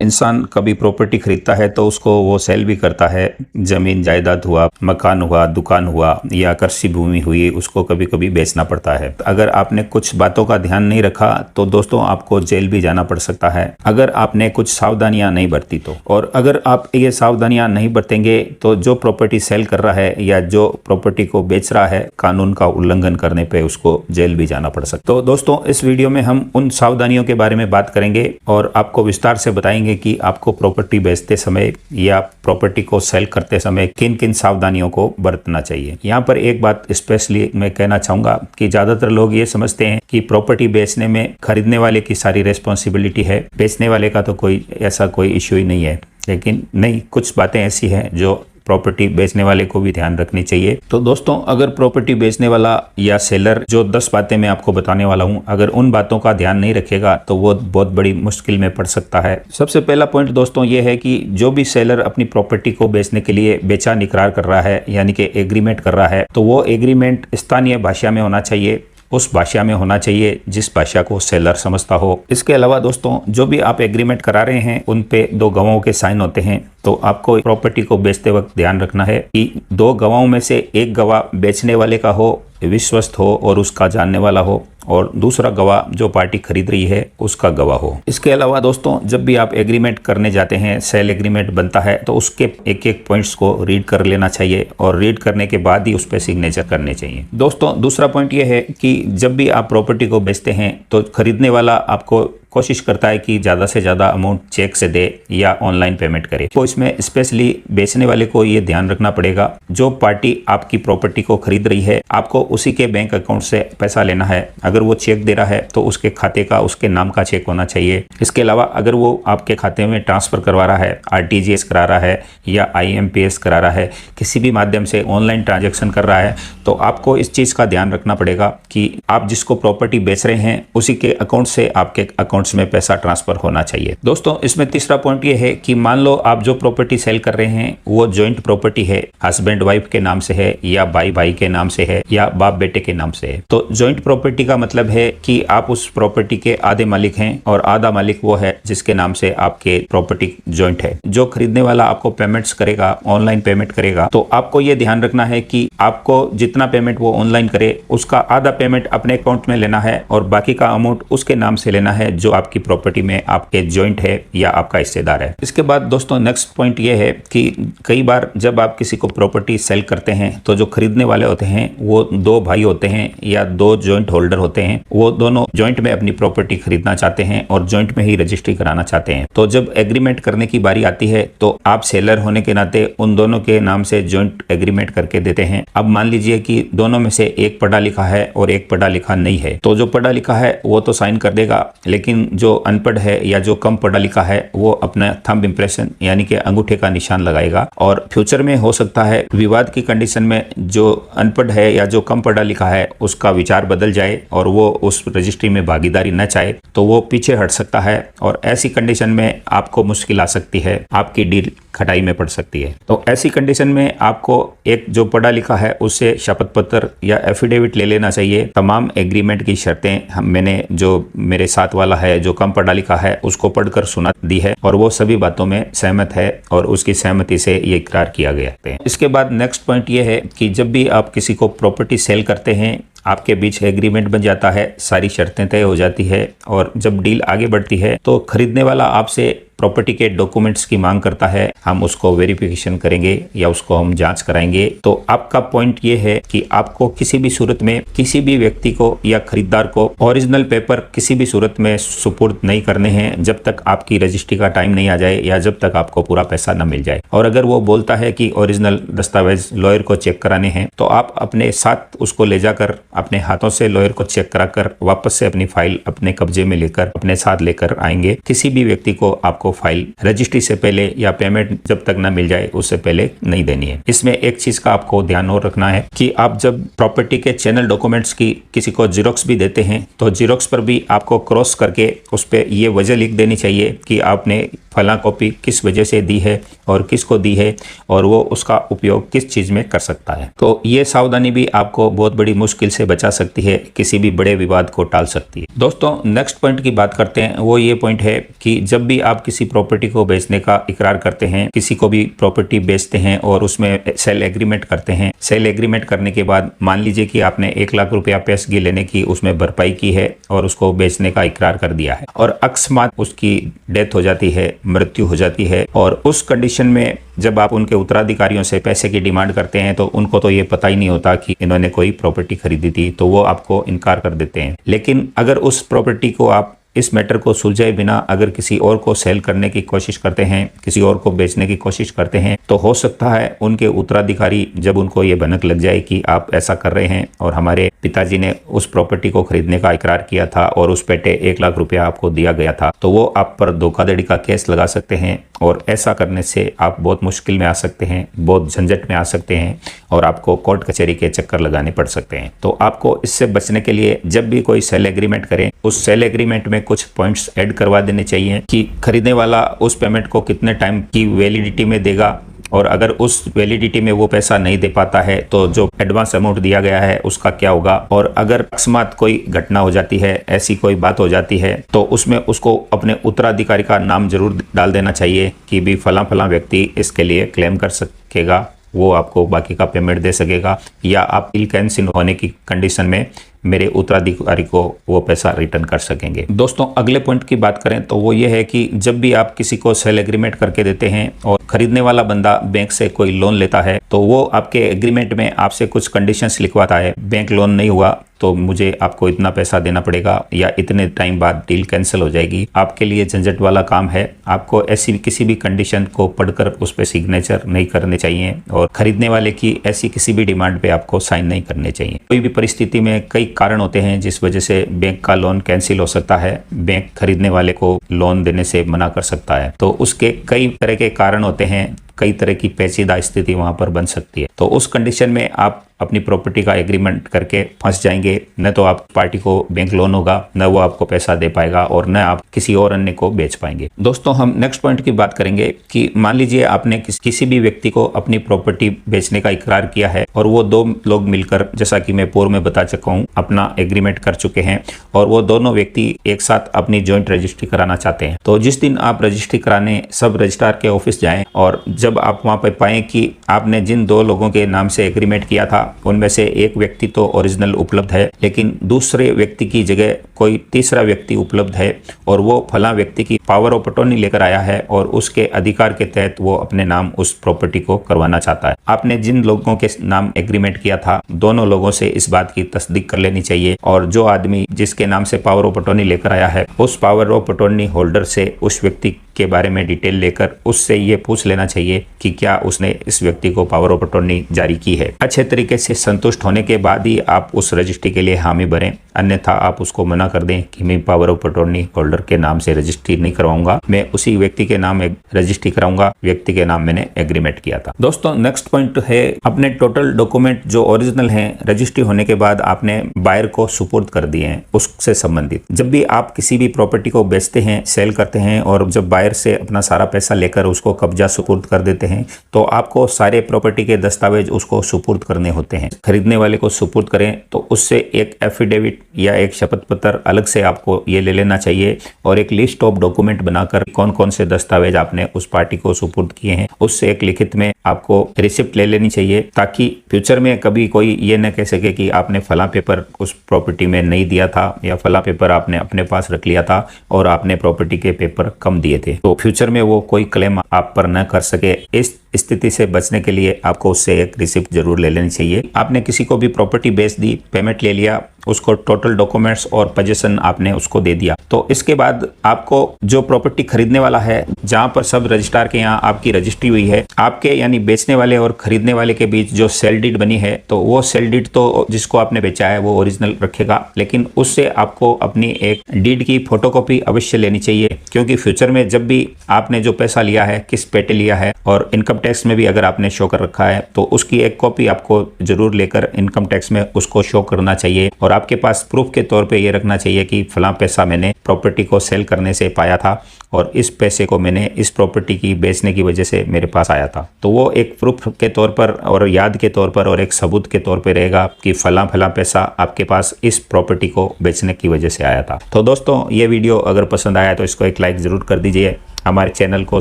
इंसान कभी प्रॉपर्टी खरीदता है तो उसको वो सेल भी करता है। जमीन जायदाद हुआ, मकान हुआ, दुकान हुआ या कृषि भूमि हुई, उसको कभी कभी बेचना पड़ता है। अगर आपने कुछ बातों का ध्यान नहीं रखा तो दोस्तों आपको जेल भी जाना पड़ सकता है अगर आपने कुछ सावधानियां नहीं बरती तो। और अगर आप ये सावधानियां नहीं बरतेंगे तो जो प्रॉपर्टी सेल कर रहा है या जो प्रॉपर्टी को बेच रहा है, कानून का उल्लंघन करने पे उसको जेल भी जाना पड़ सकता है। तो दोस्तों इस वीडियो में हम उन सावधानियों के बारे में बात करेंगे और आपको विस्तार से बताएंगे कि आपको प्रॉपर्टी बेचते समय या प्रॉपर्टी को सेल करते समय किन किन सावधानियों को बरतना चाहिए। यहाँ पर एक बात स्पेशली मैं कहना चाहूंगा कि ज्यादातर लोग ये समझते हैं कि प्रॉपर्टी बेचने में खरीदने वाले की सारी रेस्पॉन्सिबिलिटी है, बेचने वाले का तो कोई ऐसा कोई इश्यू ही नहीं है। लेकिन नहीं, कुछ बातें ऐसी हैं जो प्रॉपर्टी बेचने वाले को भी ध्यान रखनी चाहिए। तो दोस्तों अगर प्रॉपर्टी बेचने वाला या सेलर जो 10 बातें मैं आपको बताने वाला हूं, अगर उन बातों का ध्यान नहीं रखेगा तो वो बहुत बड़ी मुश्किल में पड़ सकता है। सबसे पहला पॉइंट दोस्तों ये है कि जो भी सेलर अपनी प्रॉपर्टी को बेचने के लिए बेचान इकरार कर रहा है यानी कि एग्रीमेंट कर रहा है, तो वो एग्रीमेंट स्थानीय भाषा में होना चाहिए, उस भाषा में होना चाहिए जिस भाषा को सेलर समझता हो। इसके अलावा दोस्तों जो भी आप एग्रीमेंट करा रहे हैं उन पे 2 गवाहों के साइन होते हैं। तो आपको प्रॉपर्टी को बेचते वक्त ध्यान रखना है कि 2 गवाहों में से एक गवाह बेचने वाले का हो, विश्वस्त हो और उसका जानने वाला हो, और दूसरा गवाह जो पार्टी खरीद रही है उसका गवाह हो। इसके अलावा दोस्तों जब भी आप एग्रीमेंट करने जाते हैं, सेल एग्रीमेंट बनता है, तो उसके एक एक पॉइंट्स को रीड कर लेना चाहिए और रीड करने के बाद ही उस पर सिग्नेचर करने चाहिए। दोस्तों दूसरा पॉइंट यह है कि जब भी आप प्रॉपर्टी को बेचते हैं तो खरीदने वाला आपको कोशिश करता है कि ज़्यादा से ज़्यादा अमाउंट चेक से दे या ऑनलाइन पेमेंट करे। तो इसमें स्पेशली बेचने वाले को ये ध्यान रखना पड़ेगा, जो पार्टी आपकी प्रॉपर्टी को खरीद रही है आपको उसी के बैंक अकाउंट से पैसा लेना है। अगर वो चेक दे रहा है तो उसके खाते का, उसके नाम का चेक होना चाहिए। इसके अलावा अगर वो आपके खाते में ट्रांसफ़र करवा रहा है, RTGS करा रहा है या IMPS करा रहा है, किसी भी माध्यम से ऑनलाइन ट्रांजेक्शन कर रहा है, तो आपको इस चीज़ का ध्यान रखना पड़ेगा कि आप जिसको प्रॉपर्टी बेच रहे हैं उसी के अकाउंट से आपके अकाउंट में पैसा ट्रांसफर होना चाहिए। दोस्तों इसमें तीसरा पॉइंट ये है कि मान लो आप जो प्रॉपर्टी सेल कर रहे हैं वो जॉइंट प्रॉपर्टी है, हस्बैंड वाइफ के नाम से है या भाई भाई के नाम से है या बाप बेटे के नाम से है। तो जॉइंट प्रॉपर्टी का मतलब है कि आप उस प्रॉपर्टी के आधे मालिक हैं और आधा मालिक वो है जिसके नाम से आपके प्रॉपर्टी जॉइंट है। जो खरीदने वाला आपको पेमेंट्स करेगा, ऑनलाइन पेमेंट करेगा, तो आपको ये ध्यान रखना है कि आपको जितना पेमेंट वो ऑनलाइन करे उसका आधा पेमेंट अपने अकाउंट में लेना है और बाकी का अमाउंट उसके नाम से लेना है जो आपकी प्रॉपर्टी में आपके जॉइंट है या आपका हिस्सेदार है। इसके बाद दोस्तों नेक्स्ट पॉइंट ये है कि कई बार जब आप किसी को प्रॉपर्टी सेल करते हैं तो जो खरीदने वाले होते हैं वो 2 भाई होते हैं या 2 जॉइंट होल्डर होते हैं। वो दोनों जॉइंट में अपनी प्रॉपर्टी खरीदना चाहते हैं और जॉइंट में ही रजिस्ट्री कराना चाहते हैं। तो जब एग्रीमेंट करने की बारी आती है तो आप सेलर होने के नाते उन दोनों के नाम से जॉइंट एग्रीमेंट करके देते हैं। अब मान लीजिए कि दोनों में से एक पढ़ा लिखा है और एक पढ़ा लिखा नहीं है, तो जो पढ़ा लिखा है वो तो साइन कर देगा, लेकिन जो अनपढ़ है या जो कम पढ़ा लिखा है वो अपना थंब इंप्रेशन यानी कि अंगूठे का निशान लगाएगा। और फ्यूचर में हो सकता है विवाद की कंडीशन में जो अनपढ़ है या जो कम पढ़ा लिखा है उसका विचार बदल जाए और वो उस रजिस्ट्री में भागीदारी न चाहे तो वो पीछे हट सकता है और ऐसी कंडीशन में आपको मुश्किल आ सकती है, आपकी डील खटाई में पड़ सकती है। तो ऐसी कंडीशन में आपको एक जो पढ़ा लिखा है उससे शपथ पत्र या एफिडेविट ले लेना चाहिए। तमाम एग्रीमेंट की शर्तें मैंने जो मेरे साथ वाला है जो कम पढ़ा लिखा है उसको पढ़कर सुना दी है और वो सभी बातों में सहमत है और उसकी सहमति से ये इकरार किया गया है। इसके बाद नेक्स्ट पॉइंट ये है कि जब भी आप किसी को प्रॉपर्टी सेल करते हैं आपके बीच एग्रीमेंट बन जाता है, सारी शर्तें तय हो जाती है और जब डील आगे बढ़ती है तो खरीदने वाला आपसे प्रॉपर्टी के डॉक्यूमेंट्स की मांग करता है, हम उसको वेरिफिकेशन करेंगे या उसको हम जांच कराएंगे। तो आपका पॉइंट ये है कि आपको किसी भी सूरत में किसी भी व्यक्ति को या खरीदार को ओरिजिनल पेपर किसी भी सूरत में सुपुर्द नहीं करने हैं जब तक आपकी रजिस्ट्री का टाइम नहीं आ जाए या जब तक आपको पूरा पैसा न मिल जाए। और अगर वो बोलता है कि ओरिजिनल दस्तावेज लॉयर को चेक कराने हैं तो आप अपने साथ उसको ले जाकर अपने हाथों से लॉयर को चेक कराकर वापस से अपनी फाइल अपने कब्जे में लेकर अपने साथ लेकर आएंगे। किसी भी व्यक्ति को आपको फाइल रजिस्ट्री से पहले या पेमेंट जब तक ना मिल जाए उससे पहले नहीं देनी है। इसमें एक चीज का आपको ध्यान और रखना है कि आप जब प्रॉपर्टी के चैनल डॉक्यूमेंट्स की किसी को जीरोक्स भी देते हैं तो जीरोक्स पर भी आपको क्रॉस करके उस पर ये वजह लिख देनी चाहिए कि आपने फला कॉपी किस वजह से दी है और किसको दी है और वो उसका उपयोग किस चीज में कर सकता है। तो ये सावधानी भी आपको बहुत बड़ी मुश्किल से बचा सकती है, किसी भी बड़े विवाद को टाल सकती है। दोस्तों नेक्स्ट पॉइंट की बात करते हैं। वो ये पॉइंट है कि जब भी आप किसी किसी प्रॉपर्टी को बेचने का इकरार करते हैं, किसी को भी प्रॉपर्टी बेचते हैं और उसमें सेल एग्रीमेंट करते हैं, सेल एग्रीमेंट करने के बाद मान लीजिए कि आपने 1 लाख रुपया पेशगी लेने की उसमें भरपाई की है और उसको बेचने का इकरार कर दिया है और अकस्मात उसकी डेथ हो जाती है, मृत्यु हो जाती है, और उस कंडीशन में जब आप उनके उत्तराधिकारियों से पैसे की डिमांड करते हैं तो उनको तो ये पता ही नहीं होता कि इन्होंने कोई प्रॉपर्टी खरीदी थी, तो वो आपको इनकार कर देते हैं। लेकिन अगर उस प्रॉपर्टी को आप इस मैटर को सुलझाए बिना अगर किसी और को सेल करने की कोशिश करते हैं, किसी और को बेचने की कोशिश करते हैं, तो हो सकता है उनके उत्तराधिकारी जब उनको ये भनक लग जाए कि आप ऐसा कर रहे हैं और हमारे पिताजी ने उस प्रॉपर्टी को खरीदने का इकरार किया था और उस पेटे 1 लाख रुपया आपको दिया गया था, तो वो आप पर धोखाधड़ी का केस लगा सकते हैं और ऐसा करने से आप बहुत मुश्किल में आ सकते हैं, बहुत झंझट में आ सकते हैं और आपको कोर्ट कचहरी के चक्कर लगाने पड़ सकते हैं। तो आपको इससे बचने के लिए जब भी कोई सेल एग्रीमेंट करें, उस सेल एग्रीमेंट में कुछ पॉइंट्स ऐड करवा देने चाहिए कि खरीदने वाला उस पेमेंट को कितने टाइम की वैलिडिटी में देगा, और अगर उस वैलिडिटी में वो पैसा नहीं दे पाता है तो जो एडवांस अमाउंट दिया गया है उसका क्या होगा, और अगर अकस्मात कोई घटना हो जाती है, ऐसी कोई बात हो जाती है, तो उसमें उसको अपने उत्तराधिकारी का नाम जरूर डाल देना चाहिए कि भी फला फला व्यक्ति इसके लिए क्लेम कर सकेगा, वो आपको बाकी का पेमेंट दे सकेगा, या आप डील कैंसिल होने की कंडीशन में मेरे उत्तराधिकारी को वो पैसा रिटर्न कर सकेंगे। दोस्तों, अगले पॉइंट की बात करें तो वो ये है कि जब भी आप किसी को सेल एग्रीमेंट करके देते हैं और खरीदने वाला बंदा बैंक से कोई लोन लेता है तो वो आपके एग्रीमेंट में आपसे कुछ कंडीशंस लिखवाता है, बैंक लोन नहीं हुआ तो मुझे आपको इतना पैसा देना पड़ेगा या इतने टाइम बाद डील कैंसिल हो जाएगी। आपके लिए झंझट वाला काम है, आपको ऐसी किसी भी कंडीशन को पढ़कर उस पर सिग्नेचर नहीं करने चाहिए और खरीदने वाले की ऐसी किसी भी डिमांड पे आपको साइन नहीं करने चाहिए। कोई भी परिस्थिति में कई कारण होते हैं जिस वजह से बैंक का लोन कैंसिल हो सकता है, बैंक खरीदने वाले को लोन देने से मना कर सकता है, तो उसके कई तरह के कारण होते हैं, कई तरह की पेचीदा स्थिति वहां पर बन सकती है। तो उस कंडीशन में आप अपनी प्रॉपर्टी का एग्रीमेंट करके फंस जाएंगे, न तो आप पार्टी को बैंक लोन होगा, न वो आपको पैसा दे पाएगा और न आप किसी और अन्य को बेच पाएंगे। दोस्तों, हम नेक्स्ट पॉइंट की बात करेंगे कि मान लीजिए आपने किसी भी व्यक्ति को अपनी प्रॉपर्टी बेचने का इकरार किया है और वो 2 लोग मिलकर, जैसा कि मैं पूर्व में बता चुका हूँ, अपना एग्रीमेंट कर चुके हैं और वो दोनों व्यक्ति एक साथ अपनी ज्वाइंट रजिस्ट्री कराना चाहते हैं। तो जिस दिन आप रजिस्ट्री कराने सब रजिस्ट्रार के ऑफिस जाएं और जब आप वहां पर पाएं कि आपने जिन 2 लोगों के नाम से एग्रीमेंट किया था उनमें से एक व्यक्ति तो ओरिजिनल उपलब्ध है, लेकिन दूसरे व्यक्ति की जगह कोई तीसरा व्यक्ति उपलब्ध है और वो फला व्यक्ति की पावर ऑफ अटॉर्नी लेकर आया है और उसके अधिकार के तहत वो अपने नाम उस प्रॉपर्टी को करवाना चाहता है। आपने जिन लोगों के नाम एग्रीमेंट किया था, दोनों लोगों से इस बात की तस्दीक कर लेनी चाहिए और जो आदमी जिसके नाम से पावर ऑफ अटॉर्नी लेकर आया है उस पावर ऑफ अटॉर्नी होल्डर से उस व्यक्ति के बारे में डिटेल लेकर उससे ये पूछ लेना चाहिए कि क्या उसने इस व्यक्ति को पावर ऑफ अटॉर्नी जारी की है। अच्छे तरीके से संतुष्ट होने के बाद ही आप उस रजिस्ट्री के लिए हामी भरें, अन्यथा आप उसको मना कर दें कि मैं पावर ऑफ अटॉर्नी होल्डर के नाम से रजिस्ट्री नहीं करवाऊंगा, मैं उसी व्यक्ति के नाम रजिस्ट्री कराऊंगा, व्यक्ति के नाम मैंने एग्रीमेंट किया था। दोस्तों, नेक्स्ट पॉइंट है अपने टोटल डॉक्यूमेंट जो ओरिजिनल हैं रजिस्ट्री होने के बाद आपने बायर को सुपुर्द कर दिए हैं उससे संबंधित। जब भी आप किसी भी प्रॉपर्टी को बेचते हैं, सेल करते हैं और जब बायर से अपना सारा पैसा लेकर उसको कब्जा सुपुर्द कर देते हैं तो आपको सारे प्रॉपर्टी के दस्तावेज उसको सुपुर्द करने होते हैं। खरीदने वाले को सुपुर्द करें तो उससे एक एफिडेविट या एक शपथ पत्र अलग से आपको ये ले लेना चाहिए और एक लिस्ट ऑफ डॉक्यूमेंट बनाकर कौन कौन से दस्तावेज आपने उस पार्टी को सुपुर्द किए हैं उससे एक लिखित में आपको रिसिप्ट ले लेनी चाहिए, ताकि फ्यूचर में कभी कोई ये न कह सके कि आपने फला पेपर उस प्रॉपर्टी में नहीं दिया था या फला पेपर आपने अपने पास रख लिया था और आपने प्रॉपर्टी के पेपर कम दिए थे, तो फ्यूचर में वो कोई क्लेम आप पर न कर सके। इस स्थिति से बचने के लिए आपको उससे एक रिसिप्ट जरूर ले लेनी चाहिए। आपने किसी को भी प्रॉपर्टी बेच दी, पेमेंट ले लिया, उसको टोटल डॉक्यूमेंट्स और पोजीशन आपने उसको दे दिया, तो इसके बाद आपको जो प्रॉपर्टी खरीदने वाला है, जहां पर सब रजिस्ट्रार के यहाँ आपकी रजिस्ट्री हुई है, आपके यानी बेचने वाले और खरीदने वाले के बीच जो सेल डीड बनी है, तो वो सेल डीड तो जिसको आपने बेचा है वो ओरिजिनल रखेगा, लेकिन उससे आपको अपनी एक डीड की फोटोकॉपी अवश्य लेनी चाहिए, क्योंकि फ्यूचर में जब भी आपने जो पैसा लिया है, किस पेटे लिया है और इनकम टैक्स में भी अगर आपने शो कर रखा है तो उसकी एक कॉपी आपको जरूर लेकर इनकम टैक्स में उसको शो करना चाहिए और आपके पास प्रूफ के तौर पे ये रखना चाहिए कि फला पैसा मैंने प्रॉपर्टी को सेल करने से पाया था और इस पैसे को मैंने इस प्रॉपर्टी की बेचने की वजह से मेरे पास आया था। तो वो एक प्रूफ के तौर पर और याद के तौर पर और एक सबूत के तौर पे रहेगा कि फला पैसा आपके पास इस प्रॉपर्टी को बेचने की वजह से आया था। तो दोस्तों, ये वीडियो अगर पसंद आया तो इसको एक लाइक जरूर कर दीजिए हमारे चैनल को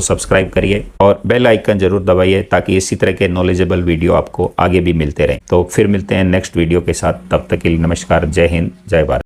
सब्सक्राइब करिए और बेल आइकन जरूर दबाइए ताकि इसी तरह के नॉलेजेबल वीडियो आपको आगे भी मिलते रहें। तो फिर मिलते हैं नेक्स्ट वीडियो के साथ, तब तक के लिए नमस्कार, जय हिंद, जय भारत।